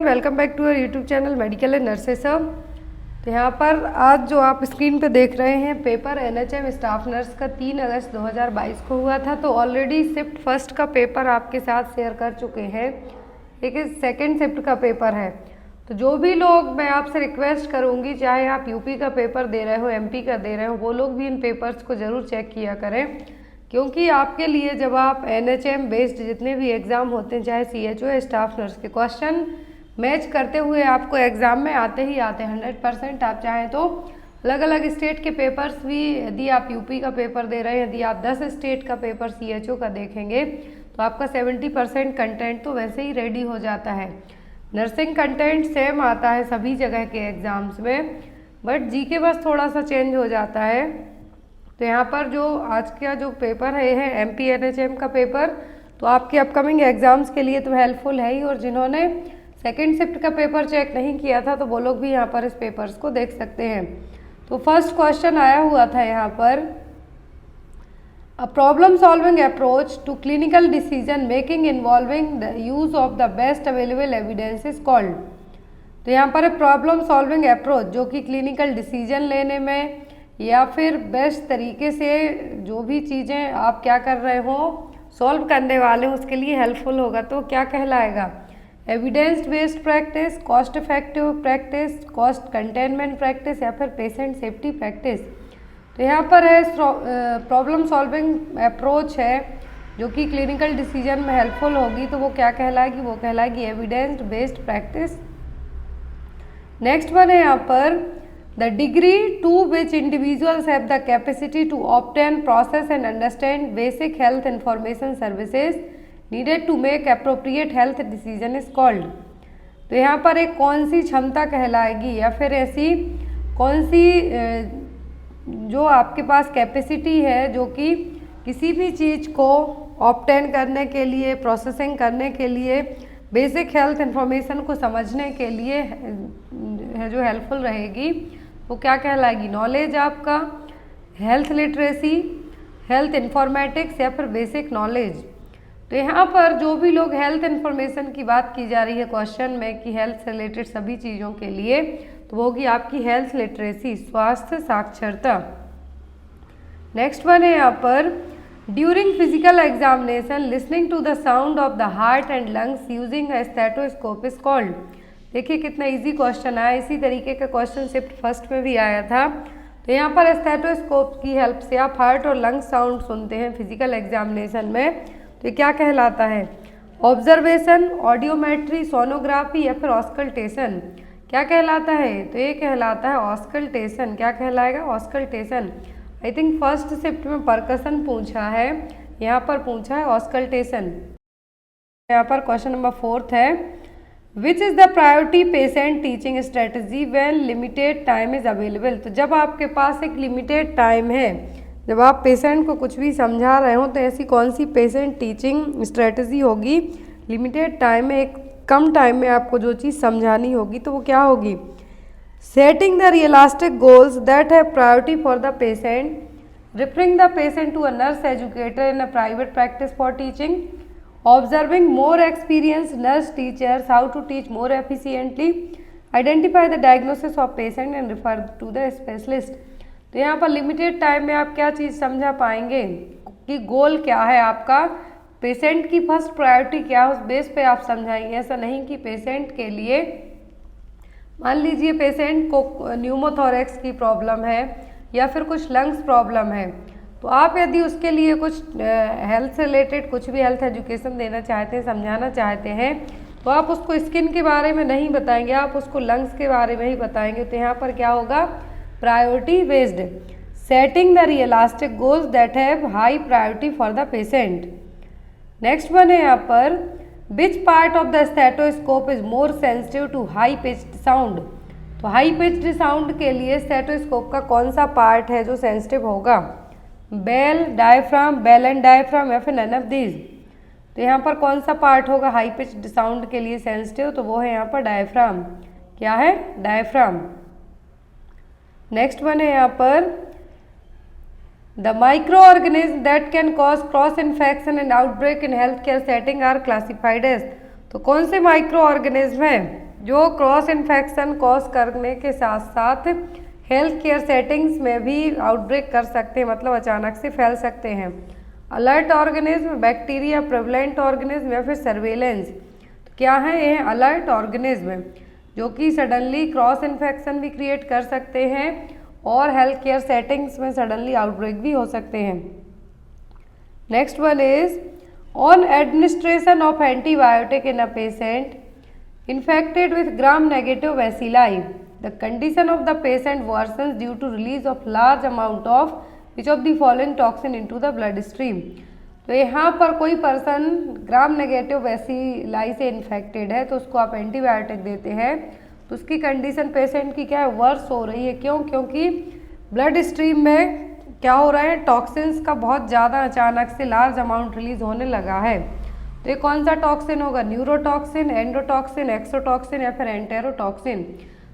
Welcome back to our YouTube channel medical and nurses सब। तो यहाँ पर आज जो आप स्क्रीन पे देख रहे हैं पेपर एनएचएम स्टाफ नर्स का 3 अगस्त 2022 को हुआ था। तो ऑलरेडी शिफ्ट फर्स्ट का पेपर आपके साथ शेयर कर चुके हैं, लेकिन सेकंड शिफ्ट का पेपर है। तो जो भी लोग, मैं आपसे रिक्वेस्ट करूँगी, चाहे आप यूपी का पेपर दे रहे हो, एमपी का दे रहे हो, वो लोग भी इन पेपर्स को ज़रूर चेक किया करें, क्योंकि आपके लिए जब आप एनएचएम बेस्ड जितने भी एग्ज़ाम होते हैं, चाहे सीएचओ या स्टाफ नर्स के, क्वेश्चन मैच करते हुए आपको एग्ज़ाम में आते ही आते हैं 100%। आप चाहें तो अलग अलग स्टेट के पेपर्स भी, यदि आप यूपी का पेपर दे रहे हैं, यदि आप 10 स्टेट का पेपर सीएचओ का देखेंगे तो आपका 70% कंटेंट तो वैसे ही रेडी हो जाता है। नर्सिंग कंटेंट सेम आता है सभी जगह के एग्ज़ाम्स में, बट जीके बस थोड़ा सा चेंज हो जाता है। तो यहाँ पर जो आज का जो पेपर है, ये है एमपी एनएचएम का पेपर, तो आपके अपकमिंग एग्ज़ाम्स के लिए तो हेल्पफुल है ही। और जिन्होंने सेकेंड शिफ्ट का पेपर चेक नहीं किया था तो वो लोग भी यहाँ पर इस पेपर्स को देख सकते हैं। तो फर्स्ट क्वेश्चन आया हुआ था यहाँ पर, a problem solving approach to clinical decision making involving the use of the best available evidence is called. तो यहाँ पर प्रॉब्लम सॉल्विंग अप्रोच जो कि क्लिनिकल डिसीजन लेने में या फिर बेस्ट तरीके से जो भी चीज़ें आप क्या कर रहे हो सॉल्व करने वाले हो उसके लिए हेल्पफुल होगा, तो क्या कहलाएगा? Evidence based practice, cost effective practice, cost containment practice, या फिर पेशेंट सेफ्टी प्रैक्टिस। तो यहाँ पर है प्रॉब्लम सॉल्विंग अप्रोच है जो कि क्लिनिकल डिसीजन में हेल्पफुल होगी, तो वो क्या कहलाएगी? वो कहलाएगी evidence based practice. Next one है यहाँ पर, the degree to which individuals have the capacity to obtain, process and understand basic health information services needed to make appropriate health decision is called. तो यहाँ पर एक कौन सी क्षमता कहलाएगी, या फिर ऐसी कौन सी जो आपके पास कैपेसिटी है जो कि किसी भी चीज़ को ऑब्टेन करने के लिए, प्रोसेसिंग करने के लिए, बेसिक हेल्थ इंफॉर्मेशन को समझने के लिए है, जो हेल्पफुल रहेगी, वो क्या कहलाएगी? नॉलेज आपका, हेल्थ लिटरेसी, हेल्थ इंफॉर्मेटिक्स, या फिर बेसिक नॉलेज। तो यहाँ पर जो भी लोग हेल्थ इन्फॉर्मेशन की बात की जा रही है क्वेश्चन में कि हेल्थ से रिलेटेड सभी चीज़ों के लिए, तो वो होगी आपकी हेल्थ लिटरेसी, स्वास्थ्य साक्षरता। नेक्स्ट वन है यहाँ पर, during physical examination listening to the sound of the heart and lungs using a stethoscope is called. देखिए कितना इजी क्वेश्चन आया, इसी तरीके का क्वेश्चन शिफ्ट फर्स्ट में भी आया था। तो यहाँ पर स्टेथोस्कोप की हेल्प से आप हार्ट और लंग्स साउंड सुनते हैं फिजिकल एग्जामिनेशन में, तो ये क्या कहलाता है? ऑब्जर्वेशन, ऑडियोमेट्री, सोनोग्राफी, या फिर ऑस्कल्टेशन। क्या कहलाता है? तो ये कहलाता है ऑस्कल्टेशन। क्या कहलाएगा? Auscultation. I think first shift में परकशन पूछा है, यहाँ पर पूछा है ऑस्कल्टेशन। यहाँ पर क्वेश्चन नंबर 4 है, which is the priority patient teaching strategy when limited time is available. तो जब आपके पास एक लिमिटेड टाइम है, जब आप पेशेंट को कुछ भी समझा रहे हो, तो ऐसी कौन सी पेशेंट टीचिंग स्ट्रेटजी होगी? लिमिटेड टाइम में, एक कम टाइम में आपको जो चीज़ समझानी होगी, तो वो क्या होगी? Setting the realistic goals that have priority for the patient, referring the patient to a nurse educator in a private practice for teaching, observing more experience nurse teachers how to teach more efficiently, identify the diagnosis of patient and refer to the specialist. तो यहाँ पर limited time में आप क्या चीज़ समझा पाएंगे कि गोल क्या है आपका, पेशेंट की फर्स्ट प्रायोरिटी क्या है, उस बेस पे आप समझाएंगे। ऐसा नहीं कि पेशेंट के लिए, मान लीजिए पेशेंट को न्यूमोथोरेक्स की प्रॉब्लम है या फिर कुछ लंग्स प्रॉब्लम है, तो आप यदि उसके लिए कुछ हेल्थ से रिलेटेड कुछ भी हेल्थ एजुकेशन देना चाहते हैं, समझाना चाहते हैं, तो आप उसको स्किन के बारे में नहीं बताएंगे, आप उसको लंग्स के बारे में ही बताएंगे। तो यहाँ पर क्या होगा? Priority based, setting the realistic goals that have high priority for the patient. Next one है यहाँ पर, which part of the stethoscope is more sensitive to high pitched sound. तो हाई पिच्ड साउंड के लिए स्टेथोस्कोप का कौन सा part है जो सेंसिटिव होगा? Bell, diaphragm, bell and diaphragm, या फिर नन ऑफ दीज। तो यहाँ पर कौन सा पार्ट होगा हाई पिच्ड साउंड के लिए सेंसिटिव? तो वो है यहाँ पर डायफ्राम। क्या है? डायफ्राम। नेक्स्ट वन है यहाँ पर, the microorganism that can cause cross infection and outbreak in health care setting are classified as. तो कौन से माइक्रो ऑर्गेनिज्म हैं जो क्रॉस इन्फेक्शन कॉज करने के साथ साथ हेल्थ केयर सेटिंग्स में भी आउटब्रेक कर सकते हैं, मतलब अचानक से फैल सकते हैं। Alert organism, bacteria, prevalent organism या फिर सर्वेलेंस। तो क्या है ये? अलर्ट ऑर्गेनिज्म जो कि सडनली क्रॉस इन्फेक्शन भी क्रिएट कर सकते हैं और हेल्थ केयर सेटिंग्स में सडनली आउटब्रेक भी हो सकते हैं। Next one is on administration of antibiotic in a patient infected with gram-negative bacilli, the condition of the patient worsens due to release of large amount of which of the following toxin into the blood stream। तो यहाँ पर कोई person gram negative bacilli से infected है तो उसको आप antibiotic देते हैं तो उसकी कंडीशन पेशेंट की क्या है? वर्स हो रही है। क्यों? क्योंकि ब्लड स्ट्रीम में क्या हो रहा है? टॉक्सिन्स का बहुत ज़्यादा अचानक से लार्ज अमाउंट रिलीज होने लगा है। तो ये कौन सा टॉक्सिन होगा? न्यूरोटॉक्सिन, एंडोटॉक्सिन, एक्सोटॉक्सिन या फिर एंटेरोटॉक्सिन।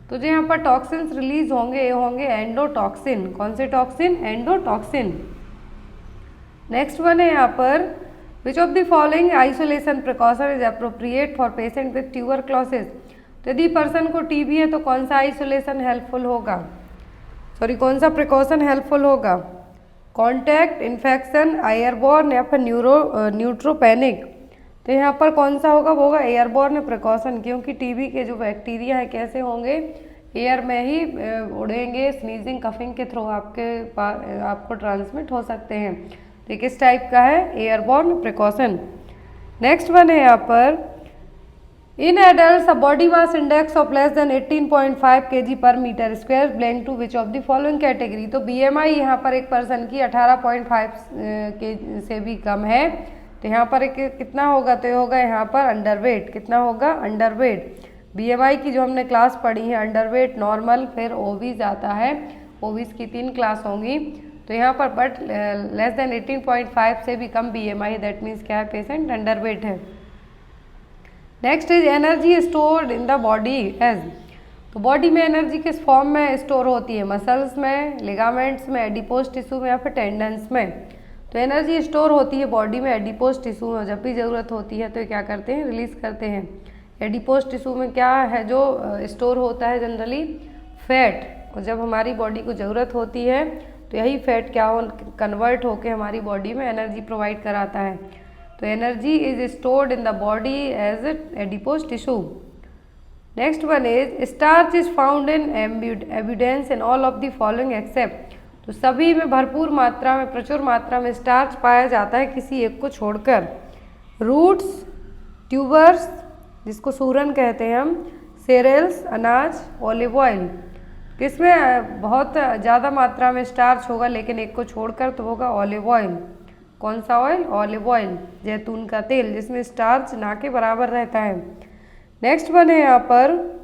तो जो यहाँ पर टॉक्सिन्स रिलीज होंगे ये होंगे एंडोटॉक्सिन। कौन से टॉक्सिन? एंडोटॉक्सिन। नेक्स्ट वन है यहाँ पर विच of the following isolation precaution is appropriate for patient with tuberculosis. तो यदि पर्सन को टीबी है तो कौन सा आइसोलेशन हेल्पफुल होगा? कौन सा प्रिकॉशन हेल्पफुल होगा? कॉन्टैक्ट, इन्फेक्शन, एयरबॉर्न या फिर न्यूट्रोपेनिक। तो यहाँ पर कौन सा होगा? वो होगा एयरबॉर्न प्रिकॉशन, क्योंकि टीबी के जो बैक्टीरिया है कैसे होंगे? एयर में ही उड़ेंगे, स्नीजिंग कफिंग के थ्रू आपको ट्रांसमिट हो सकते हैं। तो किस टाइप का है? Airborne precaution. नेक्स्ट वन है यहाँ पर in adults a body mass index of less than 18.5 kg per metre square belong to which of the following category. तो बीएमआई यहाँ पर एक पर्सन की 18.5 से भी कम है तो यहाँ पर कितना होगा? तो ये होगा यहाँ पर अंडरवेट। कितना होगा? अंडरवेट। बीएमआई की जो हमने क्लास पढ़ी है अंडरवेट, नॉर्मल, फिर ओबीज आता है। ओबीज की 3 क्लास होंगी। तो यहाँ पर बट लेस देन 18.5 से भी कम बीएमआई, दैट मीन्स क्या है? पेशेंट अंडरवेट है। Next is energy stored in the body as. तो बॉडी में एनर्जी किस फॉर्म में स्टोर होती है? मसल्स में, लिगामेंट्स में, एडिपोज टिश्यू में या फिर टेंडन्स में। तो एनर्जी स्टोर होती है बॉडी में एडिपोज टिश्यू में। जब भी ज़रूरत होती है तो क्या करते हैं? रिलीज करते हैं। एडिपोज टिश्यू में क्या है जो स्टोर होता है? Generally fat. और जब हमारी बॉडी को ज़रूरत होती है तो यही फैट क्या हो कन्वर्ट होकर हमारी बॉडी में एनर्जी प्रोवाइड कराता है। तो energy is stored in the body as adipose tissue. Next one is starch is found in evidence in all of the following except. तो सभी में भरपूर मात्रा में, प्रचुर मात्रा में स्टार्च पाया जाता है किसी एक को छोड़कर। रूट्स, ट्यूबर्स जिसको सूरन कहते हैं हम, सेरेल्स, अनाज, ऑलिव ऑयल। किसमें बहुत ज़्यादा मात्रा में स्टार्च होगा लेकिन एक को छोड़कर? तो होगा ऑलिव ऑयल। कौन सा ऑयल? ऑलिव ऑयल, जैतून का तेल, जिसमें स्टार्च ना के बराबर रहता है। नेक्स्ट वन है यहाँ पर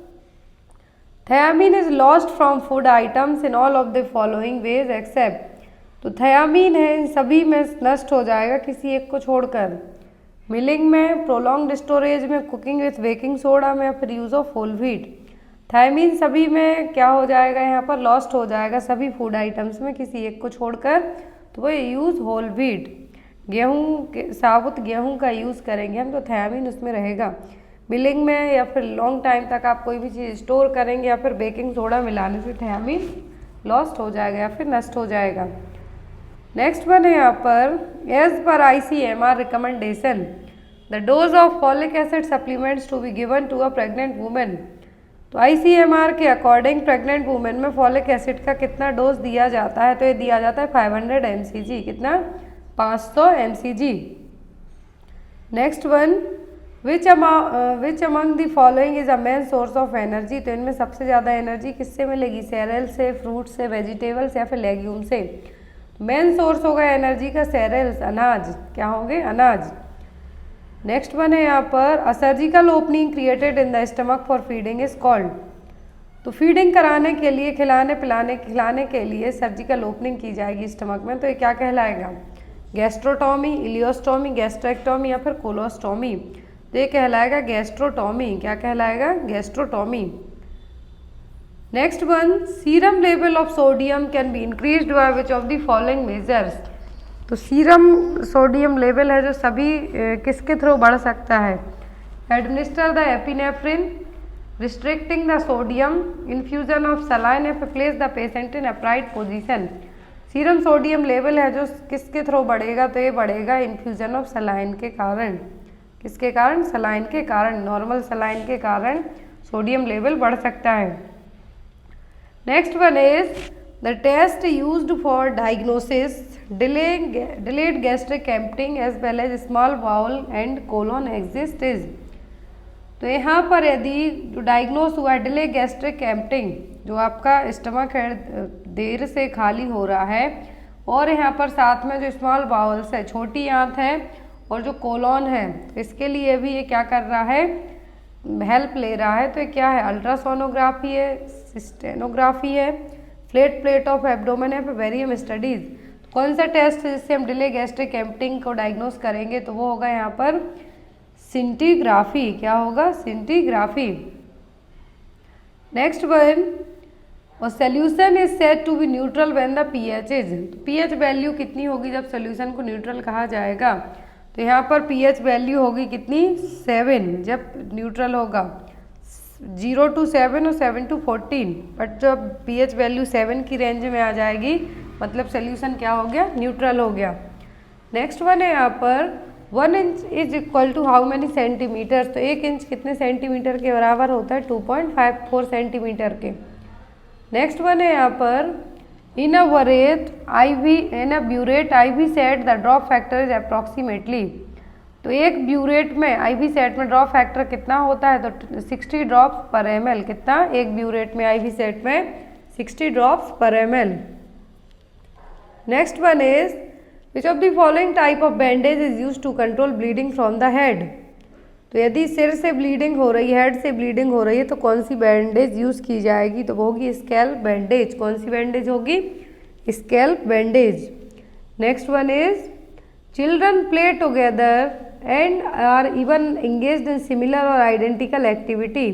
thiamine is lost from food items in all of the following ways except. तो थायामीन है इन सभी में नष्ट हो जाएगा किसी एक को छोड़कर। मिलिंग में, प्रोलॉन्ग्ड स्टोरेज में, कुकिंग विथ बेकिंग सोडा में या फिर use of whole wheat. Thiamine सभी में क्या हो जाएगा? यहाँ पर लॉस्ट हो जाएगा सभी फूड आइटम्स में किसी एक को छोड़कर। तो वो यूज़ होल व्हीट, गेहूँ, साबुत गेहूँ का यूज़ करेंगे हम तो थायामीन उसमें रहेगा। मिलिंग में या फिर लॉन्ग टाइम तक आप कोई भी चीज़ स्टोर करेंगे या फिर बेकिंग सोडा मिलाने से थायामीन लॉस्ट हो जाएगा या फिर नष्ट हो जाएगा। नेक्स्ट वन है यहाँ पर as per ICMR recommendation the dose of folic acid supplements to be given to a pregnant women. तो ICMR के अकॉर्डिंग प्रेग्नेंट वुमेन में फॉलिक एसिड का कितना डोज दिया जाता है? तो ये दिया जाता है 500 mcg। कितना? 500 mcg। Next one which among the following is a main source of energy. तो इनमें सबसे ज़्यादा एनर्जी किससे मिलेगी? सेरेल से, फ्रूट से, वेजिटेबल्स या फिर लेग्यूम से। मेन सोर्स होगा एनर्जी का सेरेल्स, अनाज। क्या होंगे? अनाज। नेक्स्ट वन है यहाँ पर अ surgical opening created in the stomach for feeding is called. तो फीडिंग कराने के लिए, खिलाने के लिए सर्जिकल ओपनिंग की जाएगी स्टमक में तो ये क्या कहलाएगा? गैस्ट्रोटॉमी, इलियोस्टॉमी, गैस्ट्रेक्टॉमी या फिर कोलोस्टॉमी। तो ये कहलाएगा गैस्ट्रोटॉमी। क्या कहलाएगा? Gastrotomy. Next one serum level of sodium can be increased by which of the following measures. तो सीरम सोडियम लेवल है जो सभी किसके थ्रू बढ़ सकता है? Administer the epinephrine, restricting the sodium infusion of saline if place the patient in upright position। Serum sodium level है जो किसके थ्रू बढ़ेगा, तो ये बढ़ेगा इन्फ्यूजन ऑफ सलाइन के कारण। किसके कारण? सलाइन के कारण। नॉर्मल सलाइन के कारण सोडियम लेवल बढ़ सकता है। Next one is the test used for diagnosis delayed gastric emptying as well as small bowel and colon exist is। तो यहाँ पर यदि जो डायग्नोस हुआ डिले गैस्ट्रिक एम्प्टिंग, जो आपका स्टमक है देर से खाली हो रहा है, और यहाँ पर साथ में जो स्मॉल बाउल्स है, छोटी आंत है, और जो कोलॉन है, इसके लिए भी ये क्या कर रहा है, हेल्प ले रहा है। तो ये क्या है? अल्ट्रासोनोग्राफी है, स्टेनोग्राफी है, फ्लैट प्लेट ऑफ एब्डोमेन है, वेरियम स्टडीज। कौन सा टेस्ट जिससे हम डिले गैस्ट्रिक एम्प्टिंग को डायग्नोस करेंगे, तो वो होगा यहाँ पर सिंटीग्राफी। क्या होगा? सिंटीग्राफी। नेक्स्ट वन, और solution is said to be neutral when the pH is. PH value कितनी होगी जब सोल्यूशन को न्यूट्रल कहा जाएगा? तो यहाँ पर पीएच वैल्यू होगी कितनी? 7 जब न्यूट्रल होगा। 0 to 7 और 7 to 14, बट जब पीएच वैल्यू 7 की रेंज में आ जाएगी मतलब सोल्यूशन क्या हो गया? न्यूट्रल हो गया। नेक्स्ट वन है यहाँ पर 1 inch is equal to how many centimeter. तो 1 इंच कितने सेंटीमीटर के बराबर होता है? 2.54 सेंटीमीटर के। नेक्स्ट वन है यहाँ पर in a burette IV set the drop factor is approximately. तो एक ब्यूरेट में IV सेट में ड्रॉप फैक्टर कितना होता है? तो 60 ड्रॉप्स पर ml। कितना? एक ब्यूरेट में IV सेट में 60 ड्रॉप्स पर ml। Next one is which of the following type of bandage is use to control bleeding from the head. तो यदि सिर से ब्लीडिंग हो रही है, हेड से ब्लीडिंग हो रही है, तो कौन सी बैंडेज यूज की जाएगी? तो वो होगी स्कैल्प बैंडेज। कौन सी बैंडेज होगी? Scalp bandage. Next one is children play together and are even engaged in similar or identical activity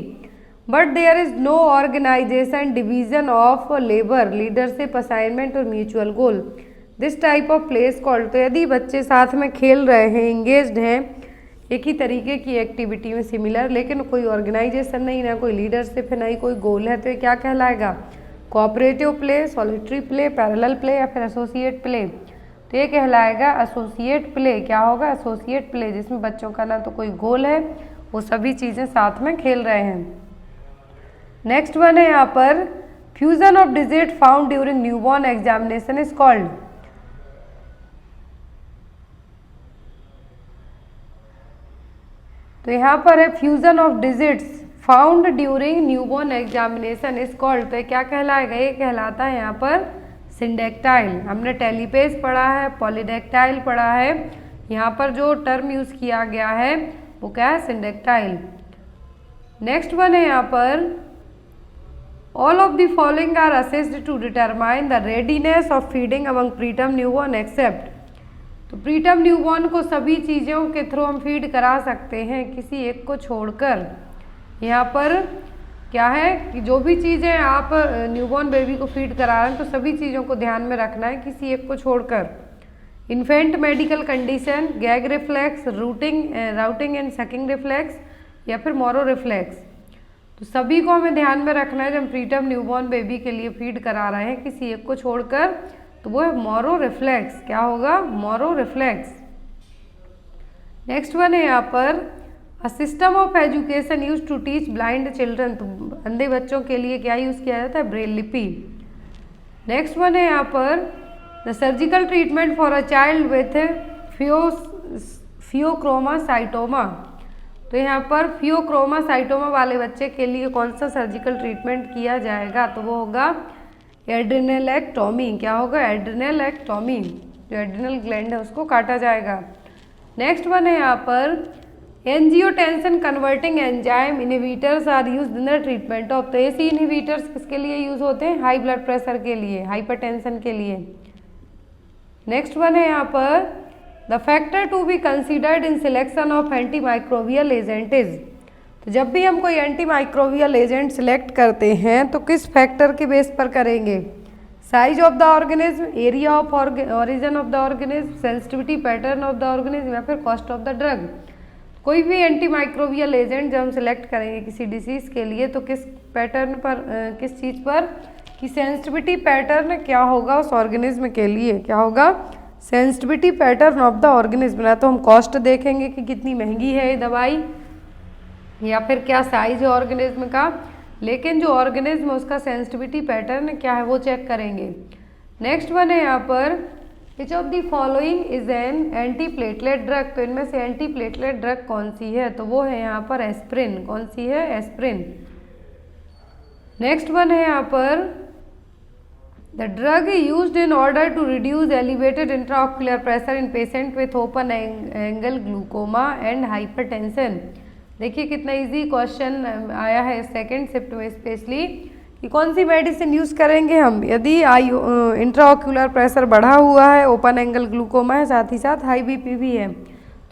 but there is no organisation division of labour leadership assignment or mutual goal. This type of play is called. तो यदि बच्चे साथ में खेल रहे हैं, engaged हैं एक ही तरीके की एक्टिविटी में सिमिलर, लेकिन कोई ऑर्गेनाइजेशन नहीं, ना कोई लीडरशिप है, ना ही कोई गोल है, तो ये क्या कहलाएगा? Cooperative play, solitary play, parallel play या फिर एसोसिएट प्ले। तो ये कहलाएगा एसोसिएट प्ले। क्या होगा? एसोसिएट प्ले, जिसमें बच्चों का ना तो कोई गोल है, वो सभी चीज़ें साथ में खेल रहे हैं। नेक्स्ट वन है यहाँ पर fusion of digit found during newborn examination is called. तो यहाँ पर है fusion of digits found during newborn examination is called. तो क्या कहलाएगा? ये कहलाता है यहाँ पर सिंडेक्टाइल। हमने टेलीपेज पढ़ा है, पॉलीडेक्टाइल पढ़ा है, यहाँ पर जो टर्म यूज किया गया है वो क्या है? सिंडेक्टाइल। नेक्स्ट वन है यहाँ पर all of the following are assessed to determine the readiness of feeding among preterm newborn except. तो प्रीटर्म न्यूबॉर्न को सभी चीज़ों के थ्रू हम फीड करा सकते हैं किसी एक को छोड़कर। यहाँ पर क्या है कि जो भी चीज़ें आप न्यूबॉर्न बेबी को फीड करा रहे हैं तो सभी चीज़ों को ध्यान में रखना है किसी एक को छोड़कर। Infant medical condition, gag reflex, routing and sucking reflex या फिर मोरो रिफ्लेक्स। तो सभी को हमें ध्यान में रखना है जब प्रीटर्म न्यूबॉर्न बेबी के लिए फीड करा रहे हैं किसी एक को छोड़कर, तो वो है मोरो रिफ्लेक्स। क्या होगा? Moro reflex. नेक्स्ट वन है यहाँ पर a system of education use to teach blind children. तो अंधे बच्चों के लिए क्या यूज़ किया जाता है? ब्रेल लिपि। नेक्स्ट वन है यहाँ पर the surgical treatment for a child with phaeochromocytoma. तो यहाँ पर फियोक्रोमासाइटोमा वाले बच्चे के लिए कौन सा सर्जिकल ट्रीटमेंट किया जाएगा? तो वो होगा एड्रिनलेक्टोमी। क्या होगा? एड्रिनलेक्टोमी। जो एड्रिनल ग्लैंड है उसको काटा जाएगा। नेक्स्ट वन है यहाँ पर angiotensin converting enzyme inhibitors are used in the treatment of. तो ऐसी इनहिबिटर्स किसके लिए यूज होते हैं? हाई ब्लड प्रेशर के लिए, हाइपरटेंशन के लिए। नेक्स्ट वन है यहाँ पर the factor to be considered in selection of anti microbial agent is. तो जब भी हम कोई एंटी माइक्रोबियल एजेंट सिलेक्ट करते हैं तो किस फैक्टर के बेस पर करेंगे? Size of the organism, area of origin of the organism, sensitivity pattern of the organism या फिर कॉस्ट ऑफ द ड्रग। कोई भी एंटी माइक्रोबियल एजेंट जब हम सिलेक्ट करेंगे किसी डिसीज़ के लिए तो किस पैटर्न पर किस चीज़ पर कि सेंसिटिविटी पैटर्न क्या होगा उस ऑर्गेनिज्म के लिए, क्या होगा sensitivity pattern of the organism. ना तो हम कॉस्ट देखेंगे कि कितनी महंगी है ये दवाई या फिर क्या साइज है ऑर्गेनिज्म का, लेकिन जो ऑर्गेनिज्म उसका सेंसिटिविटी पैटर्न क्या है वो चेक करेंगे। नेक्स्ट वन है यहाँ पर विच of the following is an anti platelet drug. तो इनमें से एंटी प्लेटलेट ड्रग कौन सी है, तो वो है यहाँ पर एस्प्रिन। कौन सी है, एस्प्रिन। नेक्स्ट वन है यहाँ पर the drug used in order to reduce elevated intraocular pressure in patient with open angle glaucoma and hypertension. देखिए कितना इजी क्वेश्चन आया है सेकेंड शिफ्ट में स्पेशली कि कौन सी मेडिसिन यूज़ करेंगे हम यदि इंट्राऑक्यूलर प्रेशर बढ़ा हुआ है, ओपन एंगल ग्लूकोमा है, साथ ही साथ हाई बीपी भी है,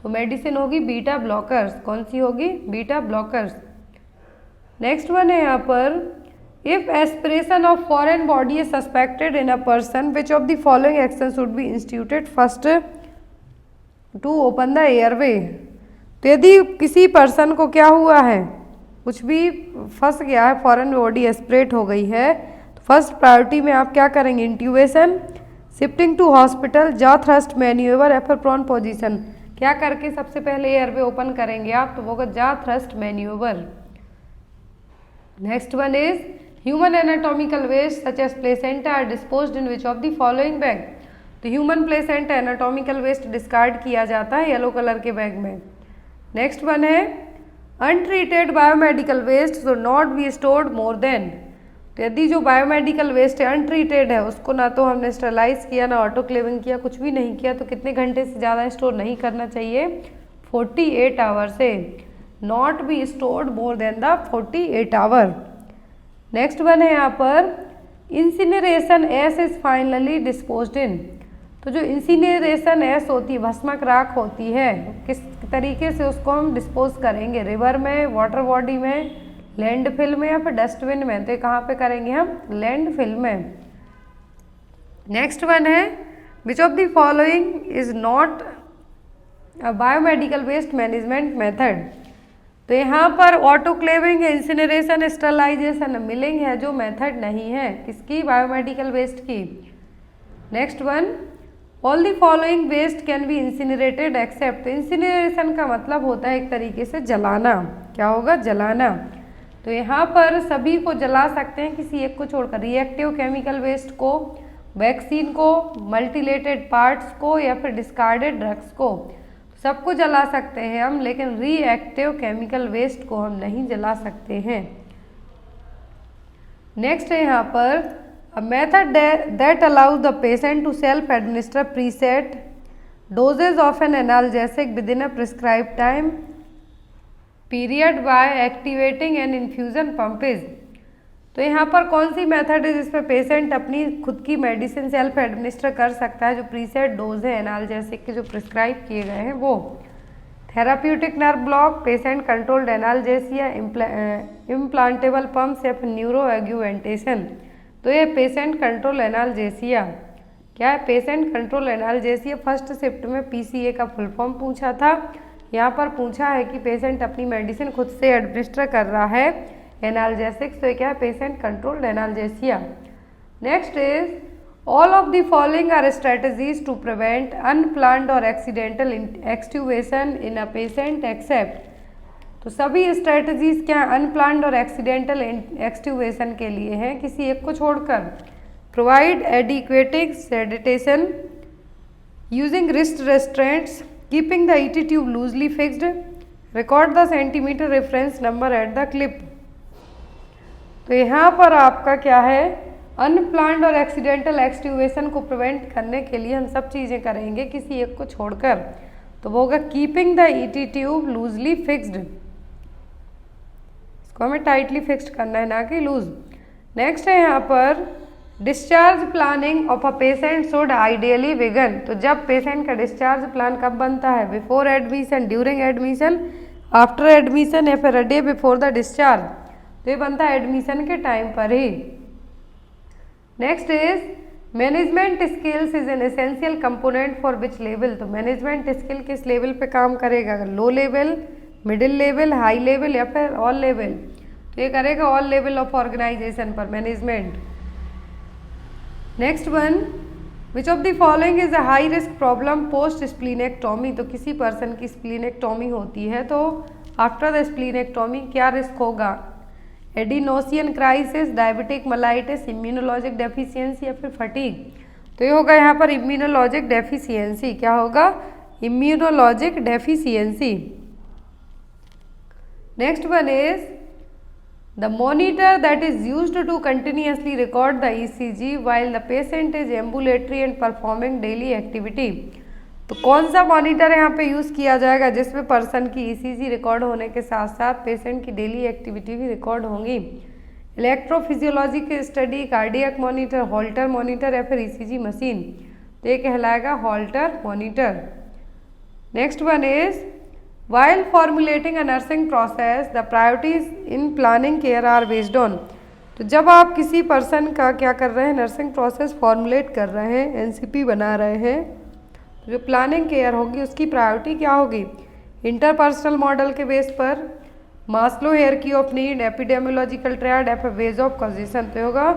तो मेडिसिन होगी बीटा ब्लॉकर्स। कौन सी होगी, बीटा ब्लॉकर्स। नेक्स्ट वन है यहाँ पर if aspiration of foreign body is suspected in a person which of the following action should be instituted first to open the airway. तो यदि किसी पर्सन को क्या हुआ है, कुछ भी फंस गया है, फॉरेन बॉडी एस्पिरेट हो गई है, तो फर्स्ट प्रायोरिटी में आप क्या करेंगे, intubation, shifting to hospital, jaw thrust manoeuvre या फिर प्रोन पोजीशन। क्या करके सबसे पहले एयरवे ओपन करेंगे आप, तो वो होगा jaw thrust manoeuvre. Next one is human anatomical waste such as placenta are disposed in which of the following bag. तो human placenta anatomical waste discard किया जाता है येलो कलर के बैग में। नेक्स्ट वन है untreated biomedical waste should not be stored more than. तो यदि जो बायोमेडिकल वेस्ट है अनट्रीटेड है, उसको ना तो हमने स्टरलाइज किया ना ऑटोक्लेविंग किया, कुछ भी नहीं किया, तो कितने घंटे से ज़्यादा स्टोर नहीं करना चाहिए, 48 आवर से। Not be stored more than the 48 hour. Next one है यहाँ पर incineration ash is finally disposed in. तो जो इंसिनरेशन एस होती है, भस्मक राख होती है, किस तरीके से उसको हम डिस्पोज करेंगे, रिवर में, वाटर बॉडी में, लैंडफिल में या फिर डस्टबिन में। तो कहाँ पे करेंगे हम, लैंडफिल में। नेक्स्ट वन है which of the following is not a biomedical waste management method. तो यहाँ पर ऑटोक्लेविंग, इंसिनरेशन, स्टरलाइजेशन, मिलिंग है जो मेथड नहीं है किसकी, बायोमेडिकल वेस्ट की। Next one all the following waste can be incinerated except. Incineration का मतलब होता है एक तरीके से जलाना, क्या होगा, जलाना। तो यहाँ पर सभी को जला सकते हैं किसी एक को छोड़कर, रिएक्टिव केमिकल वेस्ट को, वैक्सीन को, मल्टीलेटेड पार्ट्स को या फिर डिस्कार्डेड ड्रग्स को, सबको जला सकते हैं हम, लेकिन रिएक्टिव केमिकल वेस्ट को हम नहीं जला सकते हैं। नेक्स्ट है यहाँ पर a method that allows the patient to self-administer preset doses of an analgesic within a prescribed time period by activating an infusion pump is। तो यहाँ पर कौन सी मेथड है जिसमें पेशेंट अपनी खुद की मेडिसिन सेल्फ एडमिनिस्टर कर सकता है, जो प्रीसेट डोज है एनाल्जेसिक के जो प्रिस्क्राइब किए गए हैं वो। Therapeutic nerve block, patient controlled analgesia, implantable pumps या फिर न्यूरो एग्यूवेंटेशन। तो ये पेशेंट कंट्रोल एनाल्जेसिया क्या है, patient control analgesia first shift में पीसीए का फुल फॉर्म पूछा था। यहाँ पर पूछा है कि पेशेंट अपनी मेडिसिन खुद से एडमिनिस्टर कर रहा है एनाल्जेसिक्स, तो क्या है, patient controlled analgesia. Next is all of the following are strategies to prevent unplanned or accidental extubation in a patient except. तो सभी स्ट्रेटजीज क्या अनप्लान्ड और एक्सीडेंटल एक्सट्यूबेशन के लिए हैं किसी एक को छोड़कर। Provide adequate sedation using wrist restraints, keeping the ET tube loosely fixed, record the centimetre reference number at the clip. तो यहाँ पर आपका क्या है, अनप्लान्ड और एक्सीडेंटल एक्सट्यूबेशन को प्रिवेंट करने के लिए हम सब चीज़ें करेंगे किसी एक को छोड़कर। तो वो होगा keeping the ET tube loosely fixed, इसको हमें टाइटली फिक्स्ड करना है ना कि लूज। नेक्स्ट है यहाँ पर discharge planning of a patient should ideally begin. तो जब पेशेंट का डिस्चार्ज प्लान कब बनता है, before admission, during admission, after admission या फिर a day before the discharge. तो ये बनता है एडमिशन के टाइम पर ही। Next is management skills is an essential component for which level. तो मैनेजमेंट स्किल किस लेवल पे काम करेगा, low level, middle level, high level या फिर ऑल लेवल? तो ये करेगा ऑल लेवल ऑफ ऑर्गेनाइजेशन पर, management. Next one, which of the following is a high risk problem post splenectomy? तो किसी पर्सन की स्प्लीनेक्टोमी होती है तो आफ्टर द स्प्लीनेक्टोमी क्या रिस्क होगा? Addisonian crisis, diabetic mellitus, immunologic deficiency या फिर फटीग? तो ये होगा यहाँ पर इम्यूनोलॉजिक डेफिशिएंसी। क्या होगा? Immunologic deficiency. Next one is the monitor that is used to continuously record the ECG while the patient is ambulatory and performing daily activity? तो कौन सा मॉनिटर यहाँ पे यूज़ किया जाएगा जिसमें पर्सन की ईसीजी रिकॉर्ड होने के साथ साथ पेशेंट की डेली एक्टिविटी भी रिकॉर्ड होंगी? इलेक्ट्रोफिजियोलॉजी की study, cardiac monitor, halter monitor या फिर ईसीजी मशीन? तो ये कहलाएगा halter monitor. Next one is while formulating a nursing process the priorities in planning care are based on? तो जब आप किसी पर्सन का क्या कर रहे हैं, नर्सिंग प्रोसेस फॉर्मुलेट कर रहे हैं, एनसीपी बना रहे हैं, तो जो प्लानिंग केयर होगी उसकी प्रायोरिटी क्या होगी? इंटरपर्सनल मॉडल के बेस पर, Maslow hierarchy of need, epidemiological triad या फिर वेज ऑफ कॉजेशन? तो होगा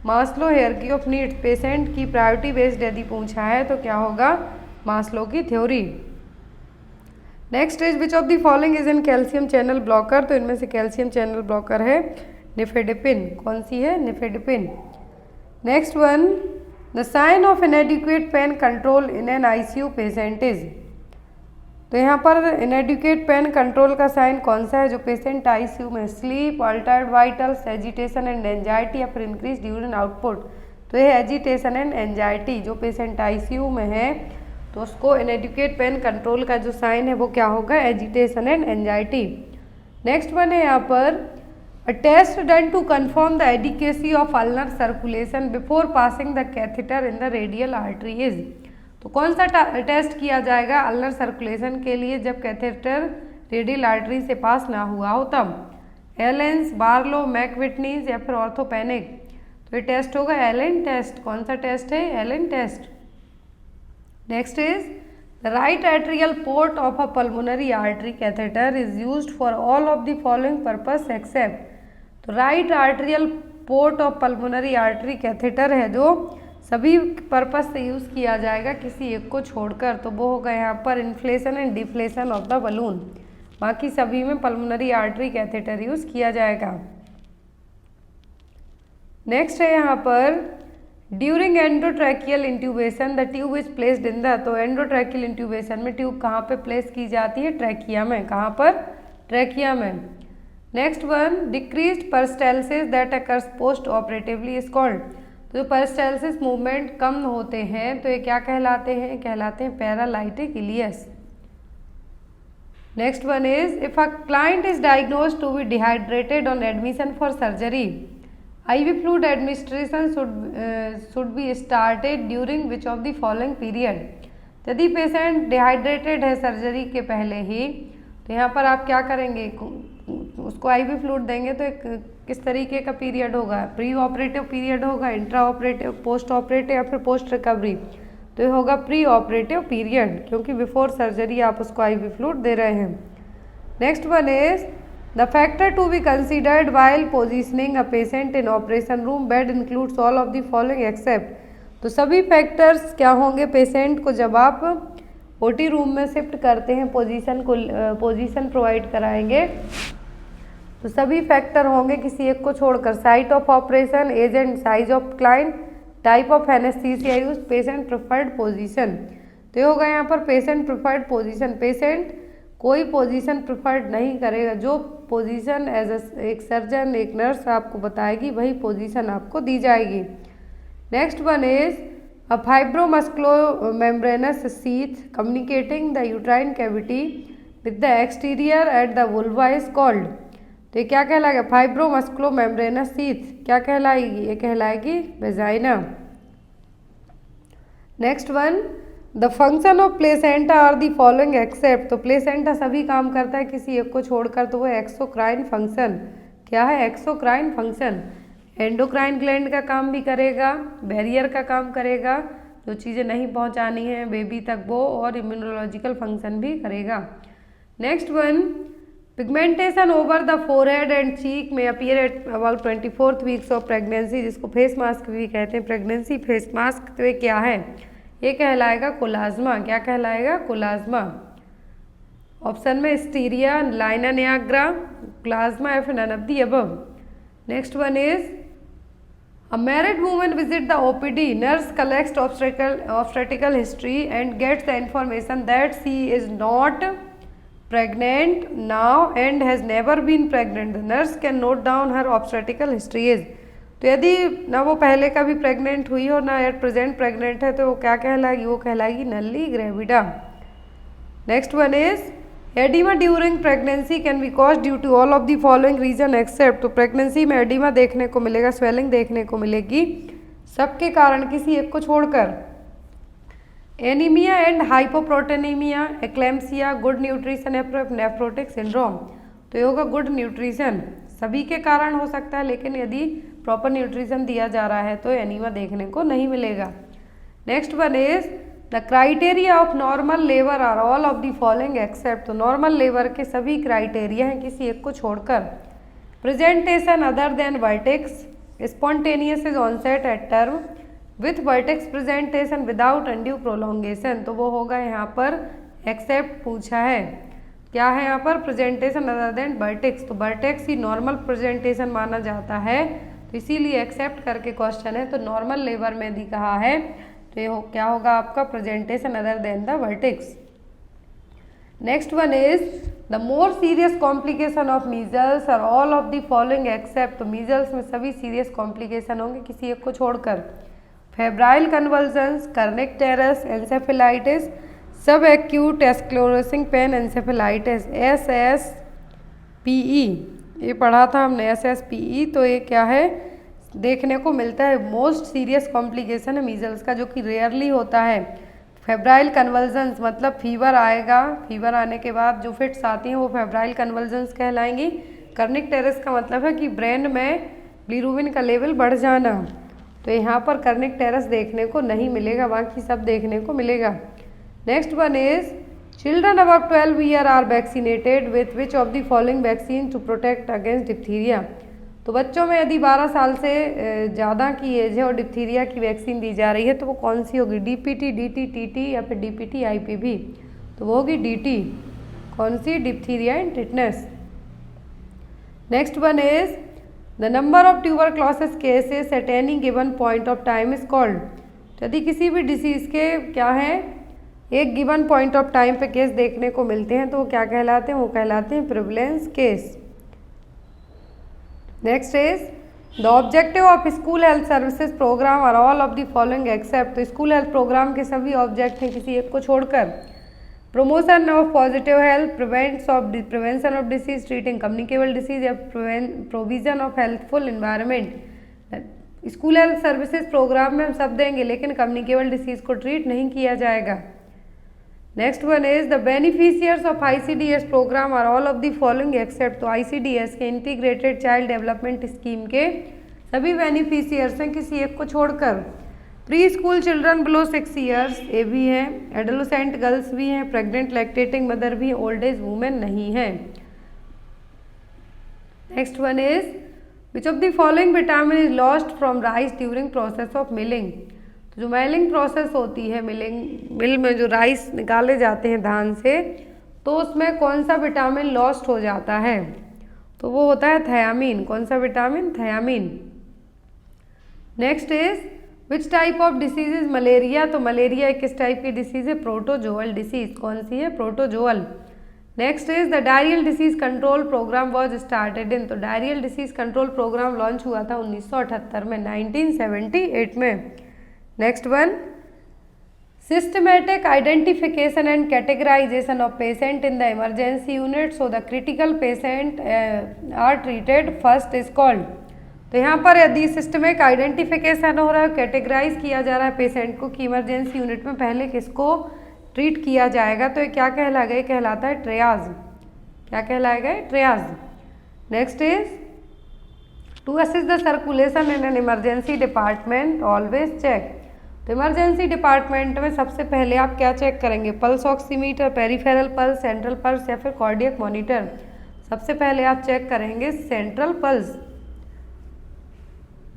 Maslow hierarchy of needs. Patient की प्रायोरिटी बेस्ड यदि पूछा है तो क्या होगा? मास्लो की theory. Next is which of the following is in calcium channel blocker? तो इनमें से कैल्शियम चैनल ब्लॉकर है निफेडिपिन। कौन सी है? Nifedipine. Next one, the sign of inadequate pain control in an ICU patient is? तो यहाँ पर इनएडिक्वेट पेन कंट्रोल का साइन कौन सा है जो पेशेंट आईसीयू में? Sleep, Altered vitals, agitation and anxiety या फिर इंक्रीज ड्यूरिंग आउटपुट? तो ये एजिटेशन एंड एंजाइटी। जो पेशेंट आईसीयू में है तो उसको इनएडिक्वेट पेन कंट्रोल का जो साइन है वो क्या होगा? Agitation and anxiety. Next one है यहाँ पर a test done to confirm the adequacy of ulnar circulation before passing the catheter in the radial artery is? तो कौन सा टेस्ट किया जाएगा अल्नर सर्कुलेशन के लिए जब कैथेटर रेडियल आर्टरी से पास ना हुआ हो तब? एलेंस, बार्लो, मैकविटनीज या फिर ऑर्थोपेनिक? तो ये टेस्ट होगा एलेन टेस्ट। कौन सा टेस्ट है? Allen test. Next is the right atrial port of a pulmonary artery catheter is used for all of the following purpose except? तो right arterial port of pulmonary artery catheter है जो सभी purpose से use किया जाएगा किसी एक को छोड़कर, तो वो होगा यहाँ पर inflation and deflation of the balloon. बाकी सभी में पल्मोनरी आर्टरी कैथेटर यूज़ किया जाएगा। नेक्स्ट है यहाँ पर during endotracheal intubation the tube is placed in the? तो एंडोट्रैकियल इंट्यूबेशन में ट्यूब कहाँ पे प्लेस की जाती है? ट्रैकिया में। कहाँ पर? ट्रैकिया में। Next one, decreased peristalsis that occurs postoperatively is called? तो जो परस्टेल्सिस मूवमेंट कम होते हैं तो ये क्या कहलाते हैं? कहलाते हैं paralytic ileus. Next one is if a client is diagnosed to be dehydrated on admission for surgery, IV fluid administration should be started during which of the following period? यदि पेशेंट डिहाइड्रेटेड है surgery के पहले ही तो यहाँ पर आप क्या करेंगे? उसको IV फ्लूइड देंगे तो एक किस तरीके का पीरियड होगा? प्री ऑपरेटिव पीरियड होगा, इंट्रा ऑपरेटिव, पोस्ट ऑपरेटिव या फिर पोस्ट रिकवरी? तो ये होगा प्री ऑपरेटिव पीरियड, क्योंकि बिफोर सर्जरी आप उसको IV फ्लूइड दे रहे हैं। Next one is The factor to be considered while positioning a patient in operation room bed includes all of the following except? तो सभी फैक्टर्स क्या होंगे पेशेंट को जब आप ओटी रूम में शिफ्ट करते हैं, पोजीशन प्रोवाइड कराएंगे तो सभी फैक्टर होंगे किसी एक को छोड़कर। Site of operation, age and size of client, type of anaesthesia use, patient preferred position. तो ये होगा यहाँ पर पेशेंट प्रिफर्ड पोजीशन। पेशेंट कोई पोजीशन प्रिफर्ड नहीं करेगा, जो पोजीशन एज एक सर्जन, एक नर्स आपको बताएगी वही पोजीशन आपको दी जाएगी। Next one is a fibromusculo membranous sheath communicating the uterine cavity with the exterior at the vulva is called? तो ये क्या कहलाएगा? फाइब्रोमस्कुलो मेम्ब्रेनस शीथ क्या कहलाएगी? ये कहलाएगी vagina. Next one, the function of placenta are the following except? तो placenta सभी काम करता है किसी एक को छोड़कर, तो वो एक्सोक्राइन फंक्शन। क्या है? Exocrine function. एंडोक्राइन ग्लैंड का काम भी करेगा, बैरियर का काम करेगा, जो चीज़ें नहीं पहुंचानी हैं बेबी तक वो, और इम्यूनोलॉजिकल फंक्शन भी करेगा। Next one, pigmentation over the forehead and cheek में appear at about 24th weeks of pregnancy, जिसको फेस मास्क भी कहते हैं, प्रेगनेंसी फेस मास्क। तो ये क्या है? ये कहलाएगा कोलाज्मा। क्या कहलाएगा? कोलाज्मा। ऑप्शन में स्टीरिया, लाइना नियाग्रा, कोलाज्मा या फिर none of the above. Next one is a married woman visit the OPD. Nurse collects obstetrical history and gets the information that she is not pregnant now and has never been pregnant. The nurse can note down her obstetrical history is. तो यदि ना वो पहले कभी pregnant हुई हो ना at present pregnant है तो वो क्या कहलाएगी? वो कहलाएगी नल्ली ग्रेविडा। Next one is oedema during pregnancy can be cause due to all of the following reason except. तो प्रेगनेंसी में एडिमा देखने को मिलेगा, स्वेलिंग देखने को मिलेगी, सबके कारण किसी एक को छोड़कर। Anaemia and hypoproteinaemia, eclampsia, good nutrition या नेफ्रोटिक सिंड्रोम। तो ये होगा गुड न्यूट्रिशन, सभी के कारण हो सकता है, लेकिन यदि प्रॉपर न्यूट्रिशन दिया जा रहा है तो एनीमिया देखने को नहीं मिलेगा। Next one is the criteria of normal labour are all of the following except. तो नॉर्मल लेबर के सभी क्राइटेरिया हैं किसी एक को छोड़कर। Presentation other than vertex, spontaneous is onset at term, with vertex presentation without undue prolongation. तो वो होगा यहाँ पर एक्सेप्ट पूछा है। क्या है यहाँ पर? Presentation other than vertex. तो वर्टेक्स ही नॉर्मल प्रेजेंटेशन माना जाता है, तो इसीलिए एक्सेप्ट करके क्वेश्चन है। तो नॉर्मल लेबर में भी कहा है, तो ये क्या होगा आपका? Presentation other than the vertex. Next one is the more serious complication of measles are all of the following except. तो मीजल्स में सभी सीरियस कॉम्प्लिकेशन होंगे किसी एक को छोड़कर। Febrile convulsions, kernicterus, encephalitis, subacute sclerosing panencephalitis, SSPE। ये पढ़ा था हमने SSPE। तो ये क्या है? देखने को मिलता है, मोस्ट सीरियस कॉम्प्लिकेशन है मीजल्स का, जो कि रेयरली होता है। फेब्राइल कन्वल्जन्स मतलब फीवर आएगा, फीवर आने के बाद जो फिट्स आती हैं वो फेब्राइल कन्वल्जन्स कहलाएंगी। कर्निक टेरस का मतलब है कि ब्रेन में बिलिरुबिन का लेवल बढ़ जाना। तो यहाँ पर कर्निक टेरस देखने को नहीं मिलेगा, बाकी सब देखने को मिलेगा। Next one is children above 12 year are vaccinated with which of the following vaccine to protect against diphtheria. तो बच्चों में यदि 12 साल से ज़्यादा की एज है और डिप्थीरिया की वैक्सीन दी जा रही है तो वो कौन सी होगी? DPT, DT, TT या फिर DPT, IPV। तो वो होगी DT। कौन सी? Diphtheria and tetanus. Next one is the number of tuberculosis cases at any given point of time is called. तो यदि किसी भी डिसीज के क्या है एक गिवन पॉइंट ऑफ टाइम पे केस देखने को मिलते हैं तो वो क्या कहलाते हैं? वो कहलाते हैं prevalence case. Next is the objective of school health services programme are all of the following except. तो स्कूल हेल्थ प्रोग्राम के सभी ऑब्जेक्ट हैं किसी एक को छोड़कर। Promotion of positive health, prevention of disease, treating communicable disease या provision of healthful environment. School health services programme में हम सब देंगे, लेकिन कम्युनिकेबल डिसीज को ट्रीट नहीं किया जाएगा। Next one is the beneficiaries of ICDS programme are all of the following except. तो ICDS के इंटीग्रेटेड चाइल्ड डेवलपमेंट स्कीम के सभी बेनिफिशियर्स हैं किसी एक को छोड़कर। Pre school children below 6 years, ये भी हैं। एडोलेसेंट गर्ल्स भी हैं, प्रेग्नेंट लैक्टेटिंग मदर भी हैं, ओल्ड एज वुमेन नहीं है। Next one is which of the following vitamin is lost from rice during process of milling. तो जो मिलिंग प्रोसेस होती है, मिल में जो राइस निकाले जाते हैं धान से, तो उसमें कौन सा विटामिन लॉस्ट हो जाता है? तो वो होता है थायामीन। कौन सा vitamin? Thiamine. Next is which type of disease is malaria. तो मलेरिया एक किस टाइप की डिसीज है? Protozoal disease. कौन सी है? Protozoal. Next is the diarrhoeal disease control programme was started in. तो diarrhoeal disease control programme launch हुआ था 1978 में, 1978 में। Next one systematic identification and categorisation of patient in the emergency unit. So the critical patient are treated first is called. तो यहाँ पर यदि systemic identification हो रहा है, कैटेगराइज किया जा रहा है पेशेंट को कि इमरजेंसी यूनिट में पहले किसको ट्रीट किया जाएगा, तो ये क्या कहलाएगा? ये कहलाता है ट्रियाज। क्या कहलाएगा? Triage. Next is to assist the circulation in an emergency department always check. तो इमरजेंसी डिपार्टमेंट में सबसे पहले आप क्या चेक करेंगे? Pulse oximeter, peripheral pulse, central pulse या फिर कार्डियक मॉनिटर। सबसे पहले आप चेक करेंगे central pulse.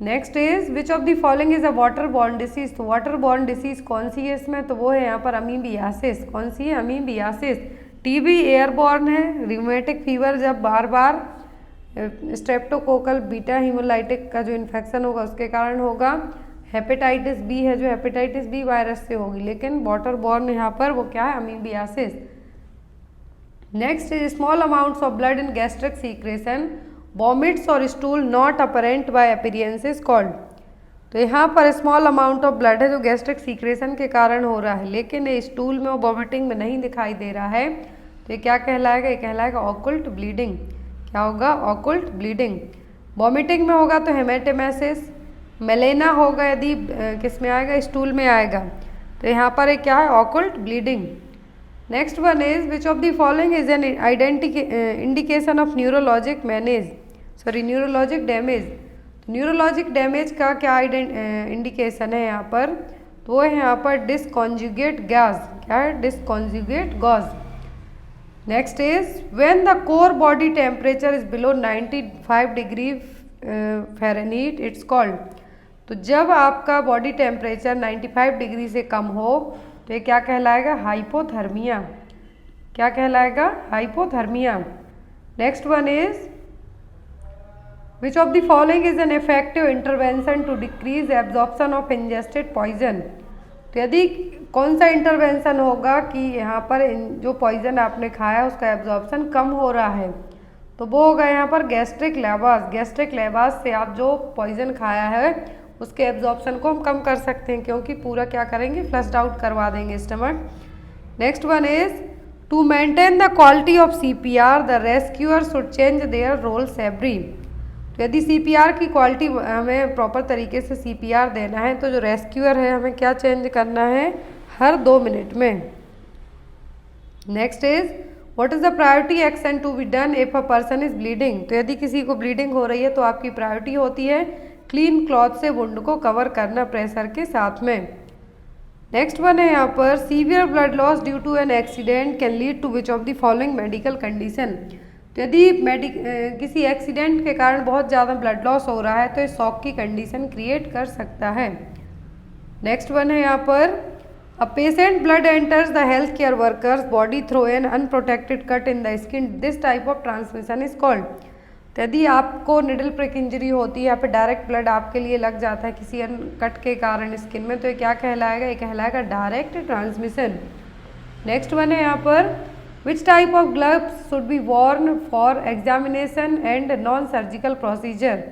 Next is which of the following is a water borne disease. तो वाटर बॉर्न डिसीज कौन सी है इसमें, तो वो है यहाँ पर अमीबियासिस। कौन सी है, अमीबियासिस। टीबी एयरबॉर्न है। रिमेटिक फीवर जब बार बार स्ट्रेप्टोकोकल बीटा हीमोलाइटिक का जो इन्फेक्शन होगा उसके कारण होगा। हेपेटाइटिस बी है जो हेपेटाइटिस बी वायरस से होगी, लेकिन वाटर बॉर्न यहाँ पर वो क्या है, amoebiasis. Next is small amounts of blood in gastric secretion, vomits और stool not apparent by appearance is called. तो यहाँ पर स्मॉल अमाउंट ऑफ ब्लड है जो गैस्ट्रिक सीक्रेशन के कारण हो रहा है, लेकिन ये स्टूल में और वॉमिटिंग में नहीं दिखाई दे रहा है, तो ये क्या कहलाएगा, ये कहलाएगा ऑकुल्ट ब्लीडिंग। क्या होगा, ऑकुल्ट ब्लीडिंग। वॉमिटिंग में होगा तो हेमेटेमेसिस। मेलेना होगा यदि किस में आएगा, स्टूल में आएगा, तो यहाँ पर एक क्या है, occult bleeding. Next one is which of the following is an indication of neurologic neurologic damage. Neurologic damage का क्या इंडिकेशन है यहाँ पर, तो वो है यहाँ पर डिसकॉन्जुगेट गैस। क्या है, disconjugate gaze. Next is when the core body temperature is below 95 degree Fahrenheit it's called. तो जब आपका बॉडी टेम्परेचर 95 डिग्री से कम हो तो ये क्या कहलाएगा, हाइपोथर्मिया। क्या कहलाएगा, hypothermia. Next one is which of the following is an effective intervention to decrease absorption of ingested poison. तो यदि कौन सा इंटरवेंशन होगा कि यहाँ पर जो पॉइजन आपने खाया उसका एब्जॉर्प्शन कम हो रहा है, तो वो होगा यहाँ पर गैस्ट्रिक लेबास। गैस्ट्रिक लेबास से आप जो पॉइजन खाया है उसके एब्जॉर्प्शन को हम कम कर सकते हैं, क्योंकि पूरा क्या करेंगे, फ्लश्ड आउट करवा देंगे stomach. Next one is to maintain the quality of CPR the rescuer should change their roles every. तो यदि CPR की क्वालिटी हमें प्रॉपर तरीके से CPR देना है तो जो रेस्क्यूअर है हमें क्या चेंज करना है, हर 2 मिनट में। Next is what is the priority action to be done if a person is bleeding. तो यदि किसी को ब्लीडिंग हो रही है तो आपकी प्रायोरिटी होती है क्लीन क्लॉथ से वुंड को कवर करना प्रेशर के साथ में। नेक्स्ट वन है यहाँ पर severe blood loss due to an accident can lead to which of the following medical condition. तो यदि किसी एक्सीडेंट के कारण बहुत ज़्यादा ब्लड लॉस हो रहा है तो ये शॉक की कंडीशन क्रिएट कर सकता है। नेक्स्ट वन है यहाँ पर a patient blood enters the health care workers body through an unprotected cut in the skin, this type of transmission is called. तो यदि आपको निडल प्रिक इंजरी होती है या फिर डायरेक्ट ब्लड आपके लिए लग जाता है किसी कट के कारण स्किन में, तो ये क्या कहलाएगा, ये कहलाएगा डायरेक्ट ट्रांसमिशन। नेक्स्ट वन है यहाँ पर विच type of gloves should be Warne for examination and non surgical procedure.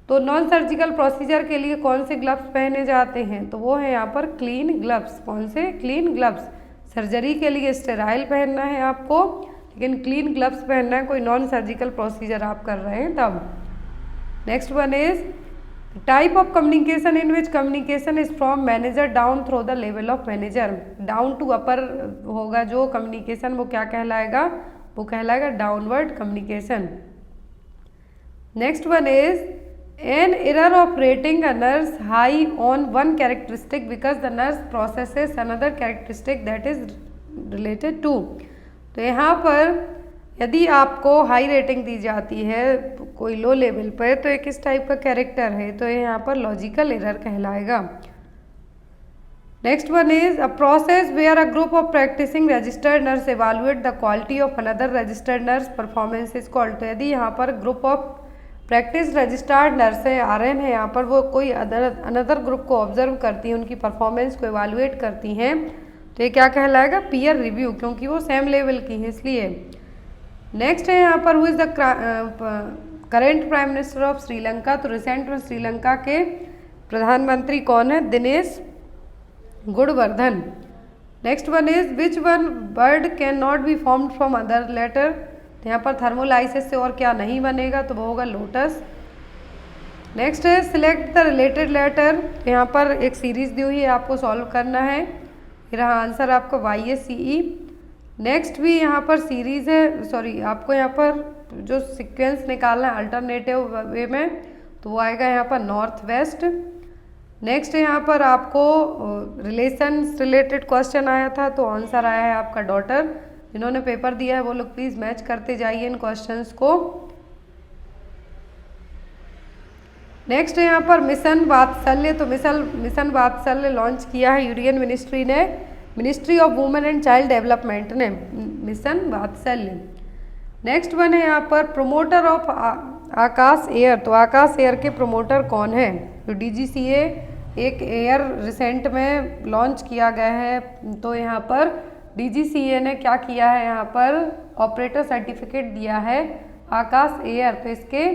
तो नॉन सर्जिकल प्रोसीजर के लिए कौन से ग्लव्स पहने जाते हैं, तो वो है यहाँ पर क्लीन ग्लव्स। कौन से, क्लीन ग्लव्स। सर्जरी के लिए स्टेराइल पहनना है आपको, लेकिन क्लीन ग्लव्स पहनना है कोई नॉन सर्जिकल प्रोसीजर आप कर रहे हैं तब। Next one is type of communication in which communication is from manager down through the level of manager. Down to upper होगा जो कम्युनिकेशन, वो क्या कहलाएगा, वो कहलाएगा downward communication. Next one is an error of rating a nurse high on one characteristic because the nurse processes another characteristic that is related to. तो यहाँ पर यदि आपको हाई रेटिंग दी जाती है कोई लो लेवल पर, तो ये किस टाइप का कैरेक्टर है, तो ये यहाँ पर लॉजिकल एरर कहलाएगा। Next one is a process where a group of practising registered nurse evaluate the quality of another registered nurse performance is called. तो यदि यहाँ पर group of practice registered nurse है, RN है, यहाँ पर वो कोई अनदर ग्रुप को ऑब्जर्व करती हैं, उनकी परफॉर्मेंस को इवैल्यूएट करती हैं, तो ये क्या कहलाएगा, पीयर रिव्यू, क्योंकि वो सेम लेवल की है इसलिए। नेक्स्ट है यहाँ पर who is the current prime minister of Sri Lanka. तो रिसेंट में श्रीलंका के प्रधानमंत्री कौन है, Dinesh Gunawardena. Next one is which one word can not be formed from other letter. तो यहाँ पर थर्मोलाइसिस से और क्या नहीं बनेगा, तो वो होगा लोटस। नेक्स्ट है सिलेक्ट द रिलेटेड लेटर। तो यहाँ पर एक सीरीज दी हुई है, आपको सॉल्व करना है। ये रहा आंसर आपका YSCE। नेक्स्ट भी यहाँ पर सीरीज है, सॉरी आपको यहाँ पर जो सीक्वेंस निकालना है अल्टरनेटिव वे में, तो वो आएगा यहाँ पर नॉर्थ वेस्ट। नेक्स्ट यहाँ पर आपको रिलेशन रिलेटेड क्वेश्चन आया था, तो आंसर आया है आपका डॉटर। जिन्होंने पेपर दिया है वो लोग प्लीज़ मैच करते जाइए इन क्वेश्चंस को। नेक्स्ट है यहाँ पर मिशन वात्सल्य। तो मिशन वात्सल्य लॉन्च किया है यूनियन मिनिस्ट्री ने, ministry of women and child development ने, मिशन वात्सल्य। नेक्स्ट वन है यहाँ पर प्रमोटर ऑफ आकाश एयर। तो आकाश एयर के प्रमोटर कौन है? तो DGCA एक एयर रिसेंट में लॉन्च किया गया है। तो यहाँ पर DGCA ने क्या किया है, यहाँ पर ऑपरेटर सर्टिफिकेट दिया है आकाश एयर। तो इसके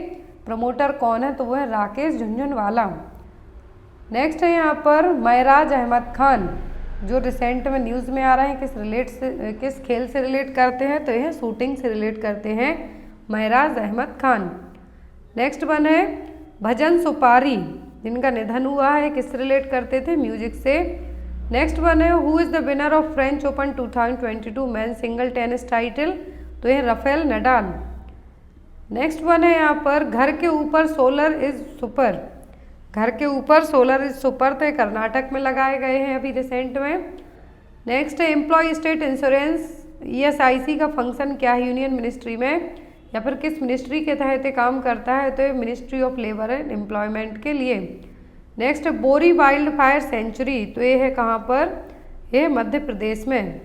प्रमोटर कौन है? तो वो है राकेश झुनझुनवाला। नेक्स्ट है यहाँ पर महराज अहमद खान, जो रिसेंट में न्यूज़ में आ रहे हैं, किस खेल से रिलेट करते हैं? तो यह शूटिंग से रिलेट करते हैं, महराज अहमद खान। नेक्स्ट वन है भजन सुपारी, जिनका निधन हुआ है, किससे रिलेट करते थे? म्यूजिक से। नेक्स्ट वन है who is the winner of French open 2022 men single tennis title? तो यह राफेल नडाल। नेक्स्ट वन है यहाँ पर घर के ऊपर सोलर इज सुपर। घर के ऊपर सोलर इज सुपर, तो ये कर्नाटक में लगाए गए हैं अभी रिसेंट में। नेक्स्ट है एम्प्लॉय स्टेट इंश्योरेंस, ESIC का फंक्शन क्या है यूनियन मिनिस्ट्री में, या फिर किस मिनिस्ट्री के तहत ये काम करता है? तो ये ministry of labour and employment के लिए। नेक्स्ट है बोरी वाइल्ड फायर सेंचुरी। तो ये है कहाँ पर? ये मध्य प्रदेश में।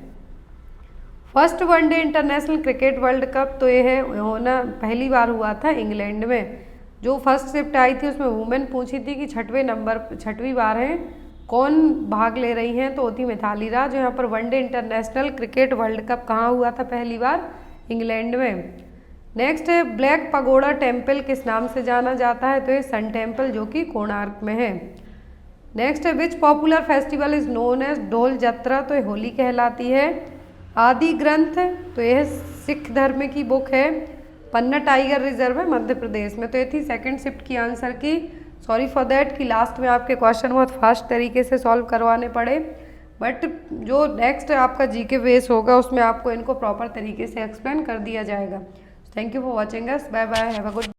First one day international cricket world cup, तो ये है होना पहली बार हुआ था इंग्लैंड में। जो फर्स्ट शिफ्ट आई थी उसमें वुमेन पूछी थी कि छठवीं बार है कौन भाग ले रही हैं? तो होती मिताली राज। जो यहाँ पर one day international cricket world cup कहाँ हुआ था पहली बार? इंग्लैंड में। नेक्स्ट है ब्लैक पगोड़ा टेम्पल किस नाम से जाना जाता है? तो ये सन टेम्पल, जो कि कोणार्क में है। नेक्स्ट है which popular festival is known as Dol Jatra? तो ये होली कहलाती है। आदि ग्रंथ, तो यह सिख धर्म की बुक है। पन्ना टाइगर रिजर्व है मध्य प्रदेश में। तो ये थी सेकंड शिफ्ट की आंसर की। सॉरी फॉर दैट कि लास्ट में आपके क्वेश्चन बहुत फास्ट तरीके से सॉल्व करवाने पड़े, बट जो नेक्स्ट आपका GK बेस होगा उसमें आपको इनको प्रॉपर तरीके से एक्सप्लेन कर दिया जाएगा। Thank you for watching us. Bye bye, have a good